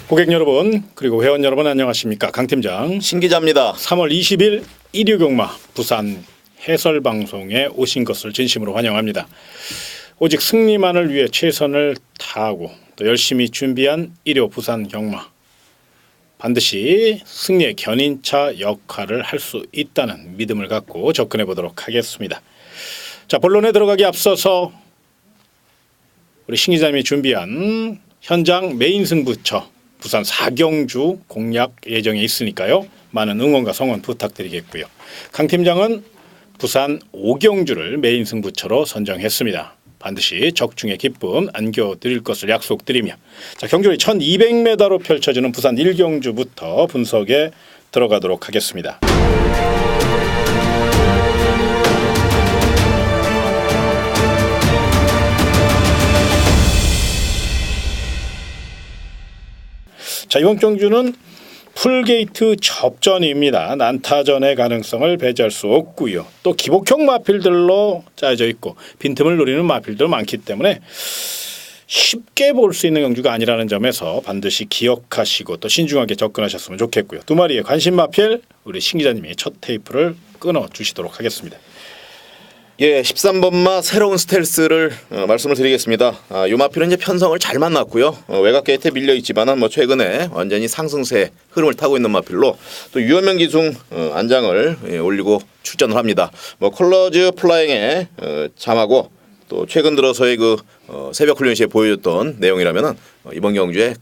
고객 여러분 그리고 회원 여러분 안녕하십니까. 강 팀장 신 기자입니다. 3월 20일 일요경마 부산 해설방송에 오신 것을 진심으로 환영합니다. 오직 승리만을 위해 최선을 다하고 또 열심히 준비한 일요 부산 경마, 반드시 승리의 견인차 역할을 할 수 있다는 믿음을 갖고 접근해 보도록 하겠습니다. 자, 본론에 들어가기 앞서서 우리 신 기자님이 준비한 현장 메인 승부처 부산 4경주 공략 예정에 있으니까요. 많은 응원과 성원 부탁드리겠고요. 강 팀장은 부산 5경주를 메인 승부처로 선정했습니다. 반드시 적중의 기쁨 안겨드릴 것을 약속드리며, 자, 경주의 1200m로 펼쳐지는 부산 1경주부터 분석에 들어가도록 하겠습니다. 자, 이번 경주는 풀게이트 접전입니다. 난타전의 가능성을 배제할 수 없고요. 또 기복형 마필들로 짜여져 있고 빈틈을 노리는 마필도 많기 때문에 쉽게 볼 수 있는 경주가 아니라는 점에서 반드시 기억하시고 또 신중하게 접근하셨으면 좋겠고요. 두 마리의 관심 마필 우리 신 기자님이 첫 테이프를 끊어 주시도록 하겠습니다. 예, 13번마 새로운 스텔스를 말씀을 드리겠습니다. 이 마필은 이제 편성을 잘 만났고요. 외곽 게이트에 밀려 있지만은 최근에 완전히 상승세 흐름을 타고 있는 마필로 또 유현명 기둥 안장을 올리고 출전을 합니다. 컬러즈 플라잉의 잠하고 또 최근 들어서의 그 새벽 훈련 시에 보여줬던 내용이라면은 이번 경주에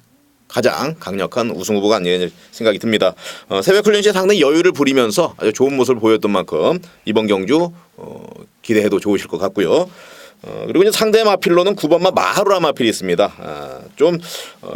가장 강력한 우승 후보가 아니냐 생각이 듭니다. 새벽 훈련 시에 상당히 여유를 부리면서 아주 좋은 모습을 보였던 만큼 이번 경주 기대해도 좋으실 것 같고요. 그리고 이제 상대 마필로는 9번마 마하루라 마필이 있습니다. 좀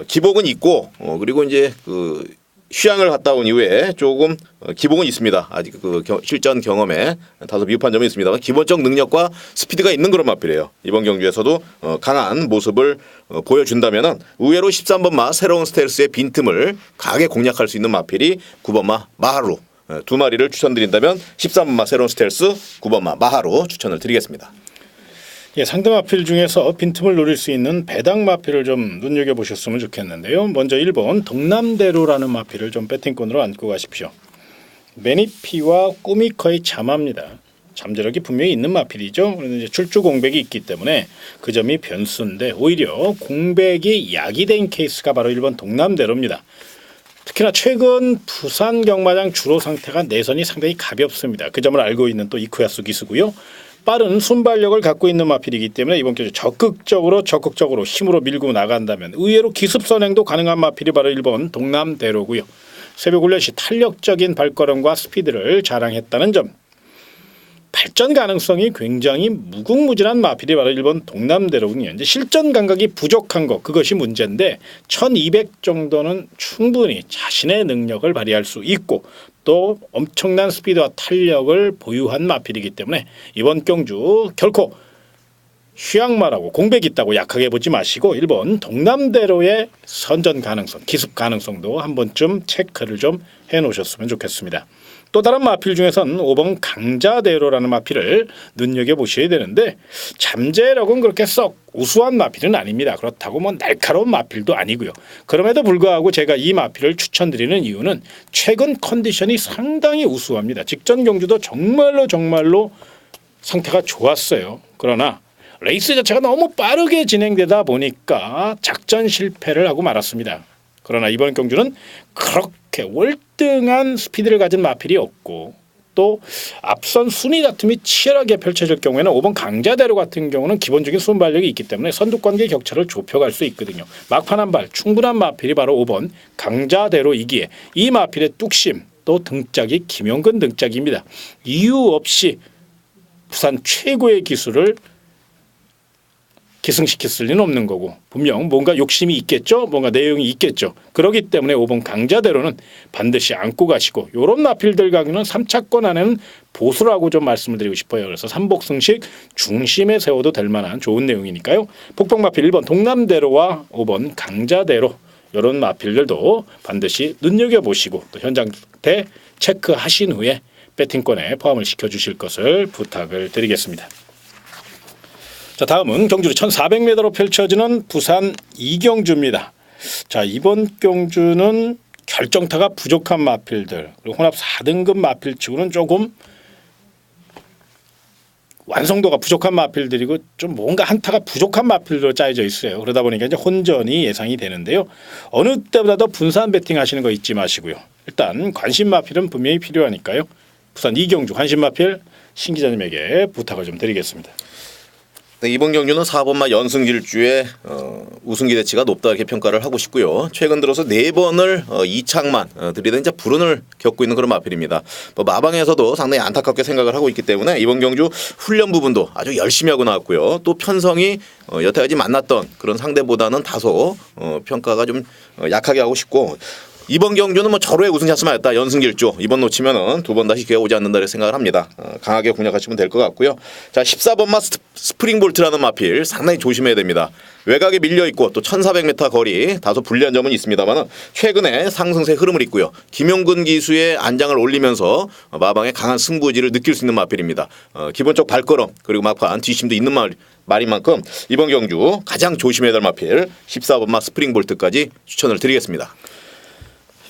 기복은 있고 그리고 이제 그 휴양을 갔다 온 이후에 조금 기복은 있습니다. 아직 그 실전 경험에 다소 미흡한 점이 있습니다. 기본적 능력과 스피드가 있는 그런 마필이에요. 이번 경주에서도 강한 모습을 보여준다면은 의외로 13번마 새로운 스텔스의 빈틈을 강하게 공략할 수 있는 마필이 9번마 마하루 두 마리를 추천드린다면 13번마 새로운 스텔스, 9번마 마하루 추천을 드리겠습니다. 예, 상대 마필 중에서 빈틈을 노릴 수 있는 배당 마필을 좀 눈여겨보셨으면 좋겠는데요. 먼저 1번 동남대로라는 마필을 좀 배팅권으로 안고 가십시오. 매니피와 꿈이 거의 잠합니다. 잠재력이 분명히 있는 마필이죠. 그런데 이제 출주 공백이 있기 때문에 그 점이 변수인데 오히려 공백이 야기된 케이스가 바로 1번 동남대로입니다. 특히나 최근 부산 경마장 주로 상태가 내선이 상당히 가볍습니다. 그 점을 알고 있는 또 이쿠야스 기수고요. 빠른 순발력을 갖고 있는 마필이기 때문에 이번 경주 적극적으로 힘으로 밀고 나간다면 의외로 기습 선행도 가능한 마필이 바로 1번 동남대로고요. 새벽 훈련 시 탄력적인 발걸음과 스피드를 자랑했다는 점, 발전 가능성이 굉장히 무궁무진한 마필이 바로 1번 동남대로군요. 이제 실전 감각이 부족한 것, 그것이 문제인데 1200 정도는 충분히 자신의 능력을 발휘할 수 있고 또 엄청난 스피드와 탄력을 보유한 마필이기 때문에 이번 경주 결코 휴양마라고 공백이 있다고 약하게 보지 마시고 1번 동남대로의 선전 가능성, 기습 가능성도 한 번쯤 체크를 좀 해놓으셨으면 좋겠습니다. 또 다른 마필 중에서는 5번 강자대로라는 마필을 눈여겨보셔야 되는데 잠재력은 그렇게 썩 우수한 마필은 아닙니다. 그렇다고 날카로운 마필도 아니고요. 그럼에도 불구하고 제가 이 마필을 추천드리는 이유는 최근 컨디션이 상당히 우수합니다. 직전 경주도 정말로 상태가 좋았어요. 그러나 레이스 자체가 너무 빠르게 진행되다 보니까 작전 실패를 하고 말았습니다. 그러나 이번 경주는 그렇게 월등한 스피드를 가진 마필이 없고 또 앞선 순위 다툼이 치열하게 펼쳐질 경우에는 5번 강자대로 같은 경우는 기본적인 순발력이 있기 때문에 선두권계 격차를 좁혀갈 수 있거든요. 막판 한 발 충분한 마필이 바로 5번 강자대로이기에 이 마필의 뚝심 또 등짝이 김용근 등짝입니다. 이유 없이 부산 최고의 기술을 기승시킬 리는 없는 거고 분명 뭔가 욕심이 있겠죠. 뭔가 내용이 있겠죠. 그렇기 때문에 5번 강자대로는 반드시 안고 가시고 이런 마필들 가기는 3차권 안에는 보수라고 좀 말씀을 드리고 싶어요. 그래서 삼복승식 중심에 세워도 될 만한 좋은 내용이니까요. 복병마필 1번 동남대로와 5번 강자대로 이런 마필들도 반드시 눈여겨보시고 또 현장 때 체크하신 후에 배팅권에 포함을 시켜주실 것을 부탁을 드리겠습니다. 자, 다음은 경주로 1400m로 펼쳐지는 부산 2경주입니다. 자, 이번 경주는 결정타가 부족한 마필들, 그리고 혼합 4등급 마필치고는 조금 완성도가 부족한 마필들이고 좀 뭔가 한타가 부족한 마필로 짜여져 있어요. 그러다 보니까 이제 혼전이 예상이 되는데요. 어느 때보다도 분산 배팅 하시는 거 잊지 마시고요. 일단 관심 마필은 분명히 필요하니까요. 부산 이경주 관심 마필 신 기자님에게 부탁을 좀 드리겠습니다. 네, 이번 경주는 4번마 연승길주의 우승 기대치가 높다 이렇게 평가를 하고 싶고요. 최근 들어서 4번을 이창만 들이댄 이제 불운을 겪고 있는 그런 마필입니다. 뭐 마방에서도 상당히 안타깝게 생각을 하고 있기 때문에 이번 경주 훈련 부분도 아주 열심히 하고 나왔고요. 또 편성이 여태까지 만났던 그런 상대보다는 다소 평가가 좀 약하게 하고 싶고 이번 경주는 뭐 절호의 우승 찬스만였다. 연승길주 이번 놓치면은 두 번 다시 기회가 오지 않는다 생각을 합니다. 강하게 공략하시면 될 것 같고요. 자 14번마 스프링볼트라는 마필 상당히 조심해야 됩니다. 외곽에 밀려 있고 또 1,400m 거리 다소 불리한 점은 있습니다만은 최근에 상승세 흐름을 잇고요. 김용근 기수의 안장을 올리면서 마방의 강한 승부지를 느낄 수 있는 마필입니다. 기본적 발걸음 그리고 막판 뒷심도 있는 말인 만큼 이번 경주 가장 조심해야 될 마필 14번마 스프링볼트까지 추천을 드리겠습니다.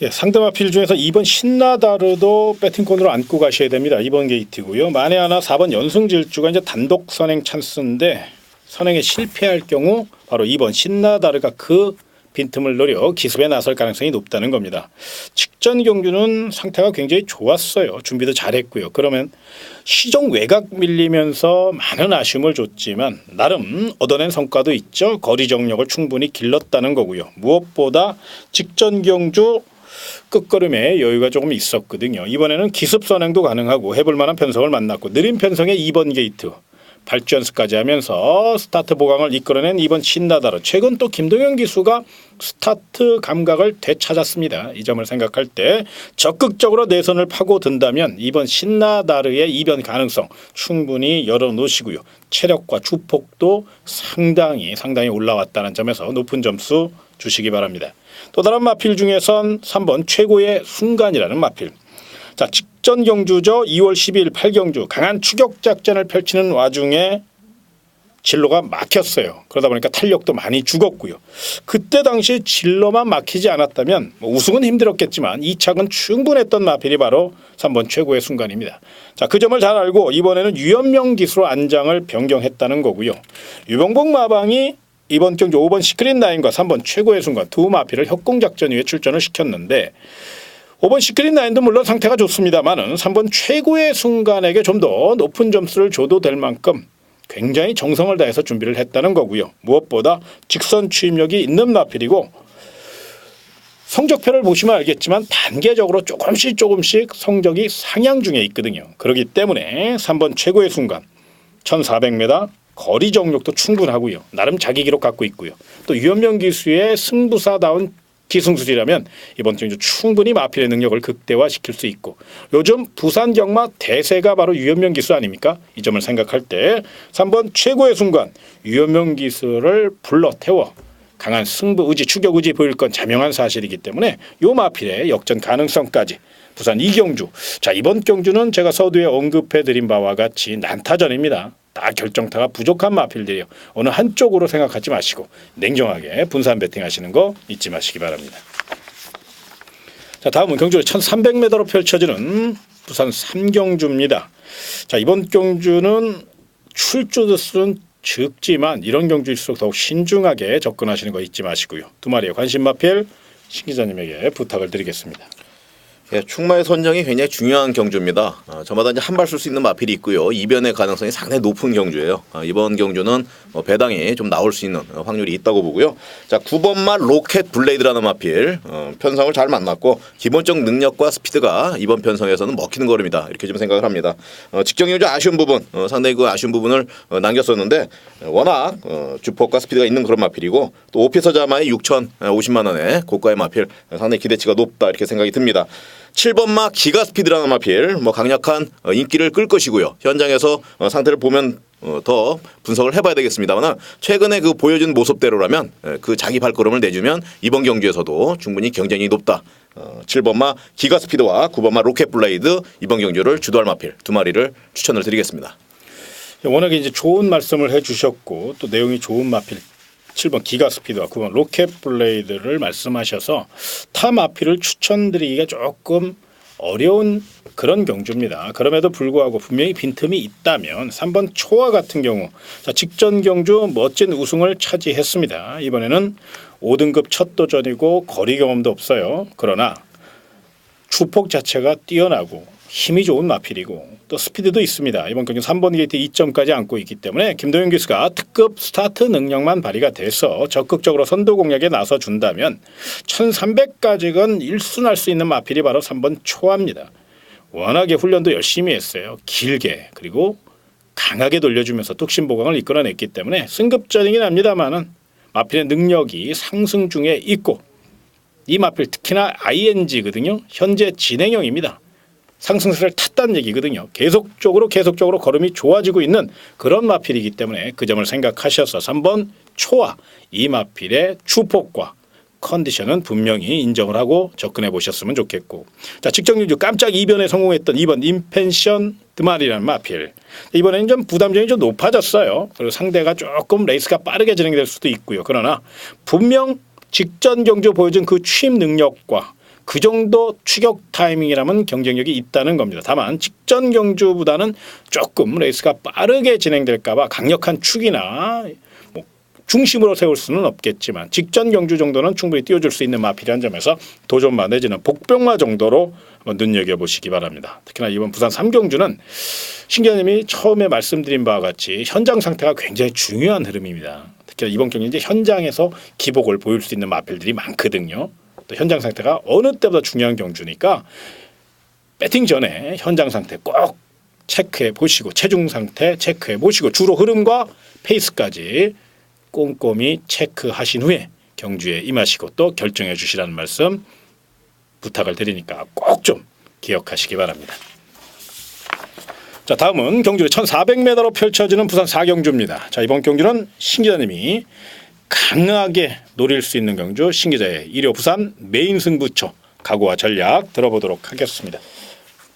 예, 상대 마필 중에서 2번 신나다르도 배팅권으로 안고 가셔야 됩니다. 2번 게이트고요. 만에 하나 4번 연승질주가 이제 단독 선행 찬스인데 선행에 실패할 경우 바로 2번 신나다르가 그 빈틈을 노려 기습에 나설 가능성이 높다는 겁니다. 직전 경주는 상태가 굉장히 좋았어요. 준비도 잘했고요. 그러면 시종 외곽 밀리면서 많은 아쉬움을 줬지만 나름 얻어낸 성과도 있죠. 거리 정력을 충분히 길렀다는 거고요. 무엇보다 직전 경주 끝걸음에 여유가 조금 있었거든요. 이번에는 기습 선행도 가능하고 해볼 만한 편성을 만났고 느린 편성의 2번 게이트 발전스까지 하면서 스타트 보강을 이끌어낸 2번 신나다르. 최근 또 김동현 기수가 스타트 감각을 되찾았습니다. 이 점을 생각할 때 적극적으로 내선을 파고든다면 2번 신나다르의 이변 가능성 충분히 열어놓으시고요. 체력과 주폭도 상당히 올라왔다는 점에서 높은 점수 주시기 바랍니다. 또 다른 마필 중에선 3번 최고의 순간이라는 마필. 자, 직전 경주죠. 2월 12일 8경주 강한 추격 작전을 펼치는 와중에 진로가 막혔어요. 그러다 보니까 탄력도 많이 죽었고요. 그때 당시 진로만 막히지 않았다면 뭐 우승은 힘들었겠지만 2착은 충분했던 마필이 바로 3번 최고의 순간입니다. 자, 그 점을 잘 알고 이번에는 유연명 기수로 안장을 변경했다는 거고요. 유병복 마방이 이번 경주 5번 시크릿 라인과 3번 최고의 순간 두 마필을 협공작전 위에 출전을 시켰는데 5번 시크릿 라인도 물론 상태가 좋습니다만은 3번 최고의 순간에게 좀 더 높은 점수를 줘도 될 만큼 굉장히 정성을 다해서 준비를 했다는 거고요. 무엇보다 직선 추임력이 있는 마필이고 성적표를 보시면 알겠지만 단계적으로 조금씩 성적이 상향 중에 있거든요. 그렇기 때문에 3번 최고의 순간 1400m 거리 정력도 충분하고요. 나름 자기 기록 갖고 있고요. 또 유연명 기수의 승부사다운 기승술이라면 이번 경주 충분히 마필의 능력을 극대화시킬 수 있고 요즘 부산 경마 대세가 바로 유연명 기수 아닙니까? 이 점을 생각할 때 3번 최고의 순간 유연명 기수를 불러 태워 강한 승부 의지 추격 의지 보일 건 자명한 사실이기 때문에 요 마필의 역전 가능성까지 부산 이경주. 자, 이번 경주는 제가 서두에 언급해드린 바와 같이 난타전입니다. 다 결정타가 부족한 마필들이요. 어느 한쪽으로 생각하지 마시고 냉정하게 분산 배팅하시는 거 잊지 마시기 바랍니다. 자, 다음은 경주를 1300m로 펼쳐지는 부산 3경주입니다. 자, 이번 경주는 출주 수는 적지만 이런 경주일수록 더욱 신중하게 접근하시는 거 잊지 마시고요. 두 마리의 관심 마필 신 기자님에게 부탁을 드리겠습니다. 예, 충마의 선정이 굉장히 중요한 경주입니다. 저마다 이제 한 발 쏠 수 있는 마필이 있고요. 이변의 가능성이 상당히 높은 경주예요. 이번 경주는 배당이 좀 나올 수 있는 확률이 있다고 보고요. 자, 9번마 로켓 블레이드라는 마필 편성을 잘 만났고 기본적 능력과 스피드가 이번 편성에서는 먹히는 거름이다 이렇게 좀 생각을 합니다. 직전 경주 아쉬운 부분 상당히 그 아쉬운 부분을 남겼었는데 워낙 주폭과 스피드가 있는 그런 마필이고 또 오피서 자마의 6,050만 원의 고가의 마필 상당히 기대치가 높다 이렇게 생각이 듭니다. 7번마 기가스피드라는 마필 강력한 인기를 끌 것이고요. 현장에서 상태를 보면 더 분석을 해봐야 되겠습니다만 최근에 그 보여준 모습대로라면 그 자기 발걸음을 내주면 이번 경주에서도 충분히 경쟁이 높다. 7번마 기가스피드와 9번마 로켓블레이드 이번 경주를 주도할 마필 두 마리를 추천을 드리겠습니다. 워낙에 이제 좋은 말씀을 해주셨고 또 내용이 좋은 마필 7번 기가 스피드와 9번 로켓 블레이드를 말씀하셔서 타 마필을 추천드리기가 조금 어려운 그런 경주입니다. 그럼에도 불구하고 분명히 빈틈이 있다면 3번 초와 같은 경우 자, 직전 경주 멋진 우승을 차지했습니다. 이번에는 5등급 첫 도전이고 거리 경험도 없어요. 그러나 주폭 자체가 뛰어나고 힘이 좋은 마필이고 또 스피드도 있습니다. 이번 경기 3번 게이트 2점까지 안고 있기 때문에 김도영 기수가 특급 스타트 능력만 발휘가 돼서 적극적으로 선두 공략에 나서 준다면 1300까지는 1순할 수 있는 마필이 바로 3번 초합니다. 워낙에 훈련도 열심히 했어요. 길게 그리고 강하게 돌려주면서 뚝심보강을 이끌어냈기 때문에 승급전이긴 합니다만은 마필의 능력이 상승 중에 있고 이 마필 특히나 ING거든요. 현재 진행형입니다. 상승세를 탔다는 얘기거든요. 계속적으로 걸음이 좋아지고 있는 그런 마필이기 때문에 그 점을 생각하셔서 3번 초와 이 마필의 주폭과 컨디션은 분명히 인정을 하고 접근해 보셨으면 좋겠고 자 직전 경주 깜짝 이변에 성공했던 2번 임펜션 드말이라는 마필 이번에는 좀 부담점이 좀 높아졌어요. 그리고 상대가 조금 레이스가 빠르게 진행될 수도 있고요. 그러나 분명 직전 경주 보여준 그 취임 능력과 그 정도 추격 타이밍이라면 경쟁력이 있다는 겁니다. 다만 직전 경주보다는 조금 레이스가 빠르게 진행될까 봐 강력한 축이나 뭐 중심으로 세울 수는 없겠지만 직전 경주 정도는 충분히 띄워줄 수 있는 마필이라는 점에서 도전마 내지는 복병마 정도로 한번 눈여겨보시기 바랍니다. 특히나 이번 부산 3경주는 신 기자님이 처음에 말씀드린 바와 같이 현장 상태가 굉장히 중요한 흐름입니다. 특히나 이번 경기 이제 현장에서 기복을 보일 수 있는 마필들이 많거든요. 또 현장 상태가 어느 때보다 중요한 경주니까 배팅 전에 현장 상태 꼭 체크해 보시고 체중 상태 체크해 보시고 주로 흐름과 페이스까지 꼼꼼히 체크하신 후에 경주에 임하시고 또 결정해 주시라는 말씀 부탁을 드리니까 꼭 좀 기억하시기 바랍니다. 자 다음은 경주의 1400m로 펼쳐지는 부산 4경주입니다. 자 이번 경주는 신 기자님이 강하게 노릴 수 있는 경주 신 기자의 일요 부산 메인 승부처 각오와 전략 들어보도록 하겠습니다.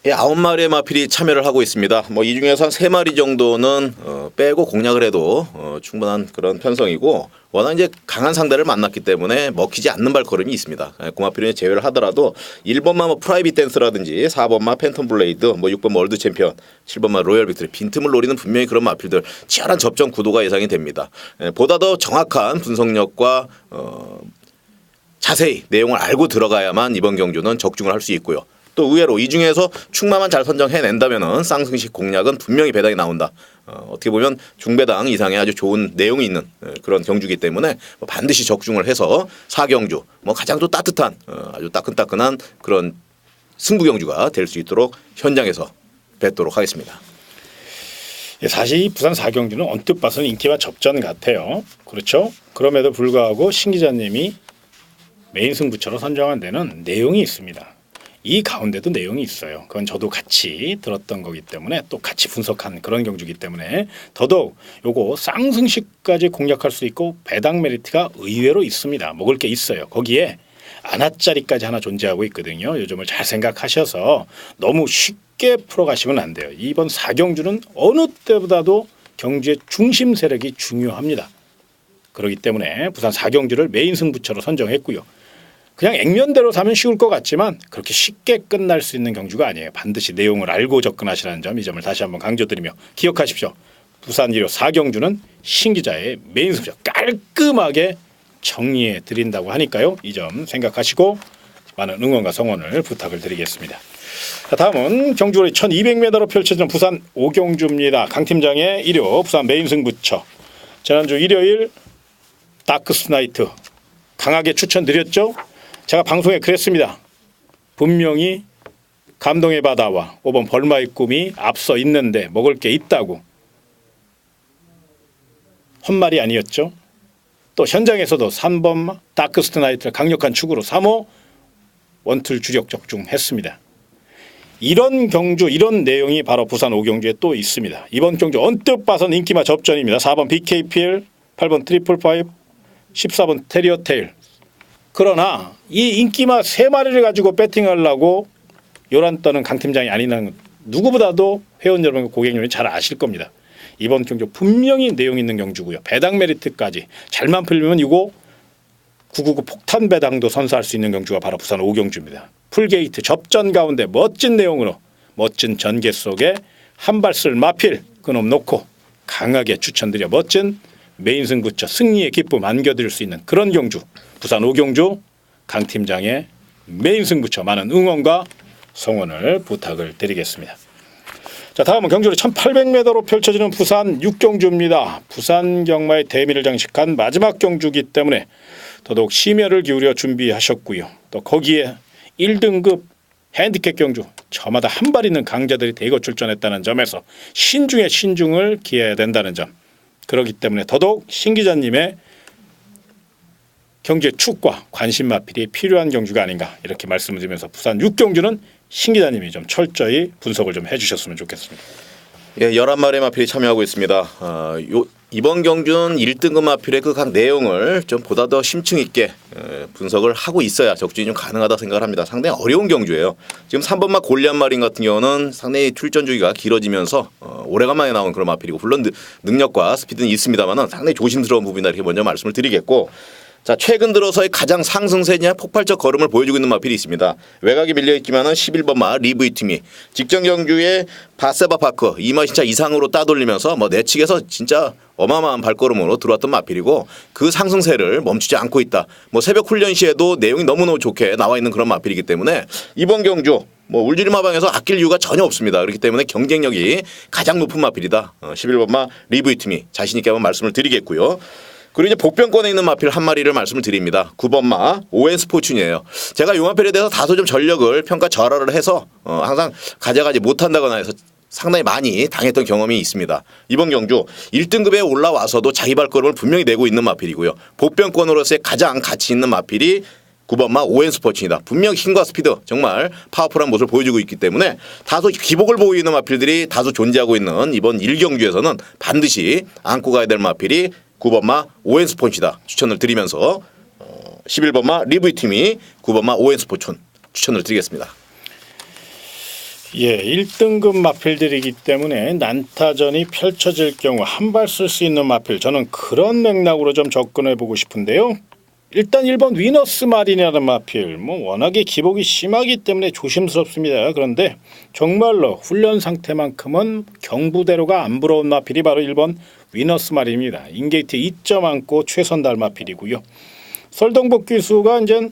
예, 9마리의 마필이 참여를 하고 있습니다. 뭐 이 중에서 한 3마리 정도는 빼고 공략을 해도 충분한 그런 편성이고 워낙 이제 강한 상대를 만났기 때문에 먹히지 않는 발걸음이 있습니다. 그 마필은 제외를 하더라도 1번마 뭐 프라이빗 댄스라든지 4번마 팬텀 블레이드 뭐 6번 월드 챔피언 7번마 로열 빅토리 빈틈을 노리는 분명히 그런 마필들 치열한 접전 구도가 예상이 됩니다. 보다 더 정확한 분석력과 자세히 내용을 알고 들어가야만 이번 경주는 적중을 할 수 있고요. 또 의외로 이 중에서 충마만 잘 선정해낸다면은 쌍승식 공략은 분명히 배당이 나온다. 어떻게 보면 중배당 이상의 아주 좋은 내용이 있는 그런 경주기 때문에 반드시 적중을 해서 4경주 뭐 가장 또 따뜻한 아주 따끈따끈한 그런 승부 경주가 될 수 있도록 현장에서 뵙도록 하겠습니다. 사실 이 부산 4경주는 언뜻 봐서는 인기와 접전 같아요. 그렇죠? 그럼에도 불구하고 신 기자님이 메인 승부처로 선정한 데는 내용이 있습니다. 이 가운데도 내용이 있어요. 그건 저도 같이 들었던 거기 때문에 또 같이 분석한 그런 경주이기 때문에 더더욱 요거 쌍승식까지 공략할 수 있고 배당 메리트가 의외로 있습니다. 먹을 게 있어요. 거기에 안하짜리까지 하나 존재하고 있거든요. 요 점을 잘 생각하셔서 너무 쉽게 풀어가시면 안 돼요. 이번 4경주는 어느 때보다도 경주의 중심 세력이 중요합니다. 그렇기 때문에 부산 4경주를 메인 승부처로 선정했고요. 그냥 액면대로 사면 쉬울 것 같지만 그렇게 쉽게 끝날 수 있는 경주가 아니에요. 반드시 내용을 알고 접근하시라는 점, 이 점을 다시 한번 강조드리며 기억하십시오. 부산 1호 4경주는 신 기자의 메인 승부처 깔끔하게 정리해 드린다고 하니까요. 이 점 생각하시고 많은 응원과 성원을 부탁을 드리겠습니다. 자, 다음은 경주거리 1200m로 펼쳐지는 부산 5경주입니다. 강 팀장의 1호 부산 메인 승부처. 지난주 일요일 다크스 나이트 강하게 추천드렸죠. 제가 방송에 그랬습니다. 분명히 감동의 바다와 5번 벌마의 꿈이 앞서 있는데 먹을 게 있다고. 헛말이 아니었죠. 또 현장에서도 3번 다크스트 나이트를 강력한 축으로 3호 원툴 주력 적중했습니다. 이런 경주 이런 내용이 바로 부산 5경주에 또 있습니다. 이번 경주 언뜻 봐선 인기마 접전입니다. 4번 BKPL, 8번 트리플5, 14번 테리어 테일. 그러나 이 인기마 3마리를 가지고 배팅하려고 요란 떠는 강 팀장이 아니라는 누구보다도 회원 여러분과 고객 여러분이 잘 아실 겁니다. 이번 경주 분명히 내용 있는 경주고요. 배당 메리트까지 잘만 풀리면 이거 999 폭탄 배당도 선사할 수 있는 경주가 바로 부산 5경주입니다. 풀게이트 접전 가운데 멋진 내용으로 멋진 전개 속에 한 발 쓸 마필 그놈 놓고 강하게 추천드려 멋진 메인 승부처 승리의 기쁨 안겨드릴 수 있는 그런 경주 부산 5경주 강 팀장의 메인 승부처 많은 응원과 성원을 부탁을 드리겠습니다. 자, 다음은 경주로 1800m로 펼쳐지는 부산 6경주입니다. 부산 경마의 대미를 장식한 마지막 경주이기 때문에 더더욱 심혈을 기울여 준비하셨고요. 또 거기에 1등급 핸디캡 경주 저마다 한 발 있는 강자들이 대거 출전했다는 점에서 신중에 신중을 기해야 된다는 점. 그렇기 때문에 더더욱 신 기자님의 경주의 축과 관심 마필이 필요한 경주가 아닌가 이렇게 말씀을 드리면서 부산 6경주는 신 기자님이 좀 철저히 분석을 좀 해주셨으면 좋겠습니다. 예, 11마리의 마필이 참여하고 있습니다. 이번 경주는 1등급 마필의 그 각 내용을 좀 보다 더 심층 있게 분석을 하고 있어야 적중이 좀 가능하다 생각을 합니다. 상당히 어려운 경주예요. 지금 3번마 골리앗 마린 같은 경우는 상당히 출전 주기가 길어지면서 오래간만에 나온 그런 마필이고 물론 능력과 스피드는 있습니다만 상당히 조심스러운 부분이다 이렇게 먼저 말씀을 드리겠고 자, 최근 들어서의 가장 상승세냐 폭발적 걸음을 보여주고 있는 마필이 있습니다. 외곽이 밀려있지만은 11번마 리브이팀이 직전 경주에 바세바 파크 이마신차 이상으로 따돌리면서 뭐 내측에서 진짜 어마어마한 발걸음으로 들어왔던 마필이고 그 상승세를 멈추지 않고 있다. 뭐 새벽 훈련 시에도 내용이 너무너무 좋게 나와 있는 그런 마필이기 때문에 이번 경주 뭐 울지리마방에서 아낄 이유가 전혀 없습니다. 그렇기 때문에 경쟁력이 가장 높은 마필이다. 11번마 리브이팀이 자신 있게 한번 말씀을 드리겠고요. 그리고 이제 복병권에 있는 마필 한 마리를 말씀을 드립니다. 9번마 오웬스포춘이에요. 제가 이 마필에 대해서 다소 좀 전력을 평가 절하를 해서 항상 가져가지 못한다거나 해서 상당히 많이 당했던 경험이 있습니다. 이번 경주 1등급에 올라와서도 자기 발걸음을 분명히 내고 있는 마필이고요. 복병권으로서의 가장 가치 있는 마필이 9번마 오웬스포춘이다. 분명 힘과 스피드 정말 파워풀한 모습을 보여주고 있기 때문에 다소 기복을 보이고 있는 마필들이 다소 존재하고 있는 이번 1경주에서는 반드시 안고 가야 될 마필이 9번마 오웬스포춘이다 추천을 드리면서 11번마 리브이팀이 9번마 오웬스포춘 추천을 드리겠습니다. 예, 1등급 마필들이기 때문에 난타전이 펼쳐질 경우 한 발 쓸 수 있는 마필 저는 그런 맥락으로 좀 접근해 보고 싶은데요. 일단 1번 위너스 마린이라는 마필 워낙에 기복이 심하기 때문에 조심스럽습니다. 그런데 정말로 훈련 상태만큼은 경부대로가 안 부러운 마필이 바로 1번 위너스 마린입니다. 인게이트 2점 안고 최선달 마필이고요. 설동복 기수가 이제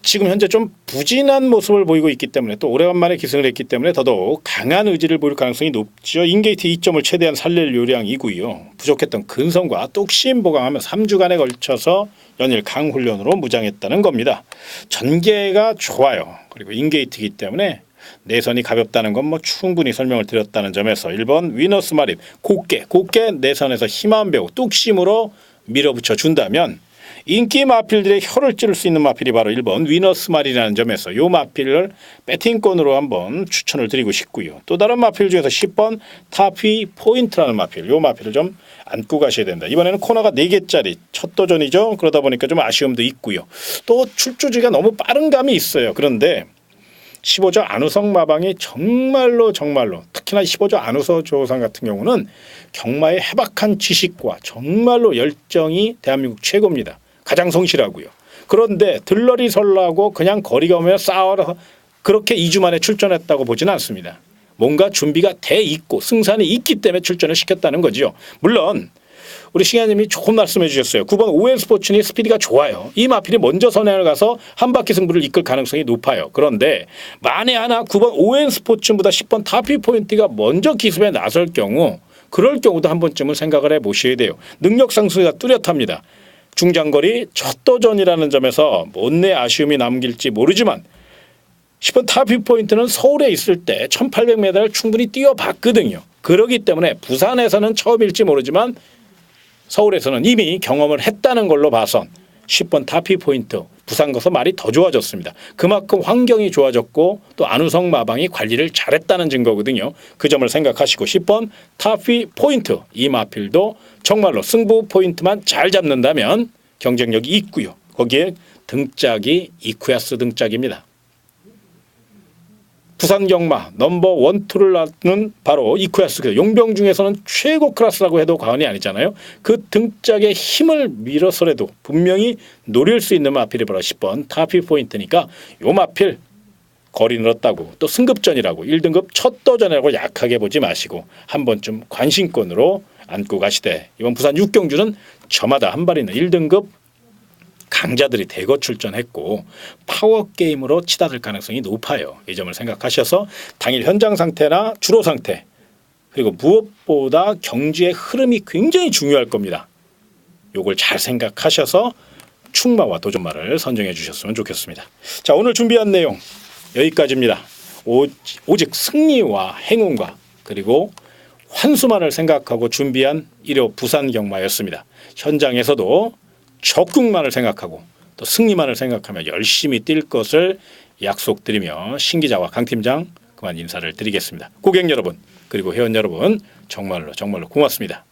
지금 현재 좀 부진한 모습을 보이고 있기 때문에 또 오래간만에 기승을 했기 때문에 더더욱 강한 의지를 보일 가능성이 높죠. 인게이트 2점을 최대한 살릴 요량이고요. 부족했던 근성과 뚝심 보강하며 3주간에 걸쳐서 연일 강훈련으로 무장했다는 겁니다. 전개가 좋아요. 그리고 인게이트이기 때문에 내선이 가볍다는 건 충분히 설명을 드렸다는 점에서 1번 위너스 마린 곱게 내선에서 힘한 배우 뚝심으로 밀어붙여 준다면 인기 마필들의 혀를 찌를 수 있는 마필이 바로 1번 위너스 마린이라는 점에서 이 마필을 배팅권으로 한번 추천을 드리고 싶고요. 또 다른 마필 중에서 10번 타피 포인트라는 마필 이 마필을 좀 안고 가셔야 된다. 이번에는 코너가 4개짜리 첫 도전이죠. 그러다 보니까 좀 아쉬움도 있고요. 또 출조지가 너무 빠른 감이 있어요. 그런데 15조 안우성 마방이 정말로 특히나 15조 안우성 조상 같은 경우는 경마의 해박한 지식과 정말로 열정이 대한민국 최고입니다. 가장 성실하고요. 그런데 들러리 설라고 그냥 거리가 오면 싸워라 그렇게 2주 만에 출전했다고 보지는 않습니다. 뭔가 준비가 돼 있고 승산이 있기 때문에 출전을 시켰다는 거죠. 물론 우리 시간님이 조금 말씀해 주셨어요. 9번 오웬스포춘이 스피드가 좋아요. 이 마필이 먼저 선행을 가서 한 바퀴 승부를 이끌 가능성이 높아요. 그런데 만에 하나 9번 오웬스포춘보다 10번 타피 포인트가 먼저 기습에 나설 경우 그럴 경우도 한 번쯤은 생각을 해보셔야 돼요. 능력 상승이 뚜렷합니다. 중장거리 첫 도전이라는 점에서 못내 아쉬움이 남길지 모르지만 10번 타피 포인트는 서울에 있을 때 1800m를 충분히 뛰어봤거든요. 그렇기 때문에 부산에서는 처음일지 모르지만 서울에서는 이미 경험을 했다는 걸로 봐선 10번 타피 포인트 부산 가서 말이 더 좋아졌습니다. 그만큼 환경이 좋아졌고 또 안우성 마방이 관리를 잘했다는 증거거든요. 그 점을 생각하시고 10번 타피 포인트 이 마필도 정말로 승부 포인트만 잘 잡는다면 경쟁력이 있고요. 거기에 등짝이 이쿠야스 등짝입니다. 부산 경마 넘버 1, 2를 낳는 바로 이쿠야스. 용병 중에서는 최고 클래스라고 해도 과언이 아니잖아요. 그 등짝에 힘을 밀어서라도 분명히 노릴 수 있는 마필이 바로 10번 타피 포인트니까 요 마필 거리 늘었다고 또 승급전이라고 1등급 첫 도전이라고 약하게 보지 마시고 한 번쯤 관심권으로 안고 가시되 이번 부산 6경주는 저마다 한 발이는 1등급 강자들이 대거 출전했고 파워게임으로 치닫을 가능성이 높아요. 이 점을 생각하셔서 당일 현장 상태나 주로 상태 그리고 무엇보다 경주의 흐름이 굉장히 중요할 겁니다. 요걸 잘 생각하셔서 충마와 도전마를 선정해 주셨으면 좋겠습니다. 자, 오늘 준비한 내용 여기까지입니다. 오직 승리와 행운과 그리고 환수만을 생각하고 준비한 1호 부산 경마였습니다. 현장에서도 적극만을 생각하고 또 승리만을 생각하며 열심히 뛸 것을 약속드리며 신 기자와 강 팀장 그만 인사를 드리겠습니다. 고객 여러분 그리고 회원 여러분 정말로 고맙습니다.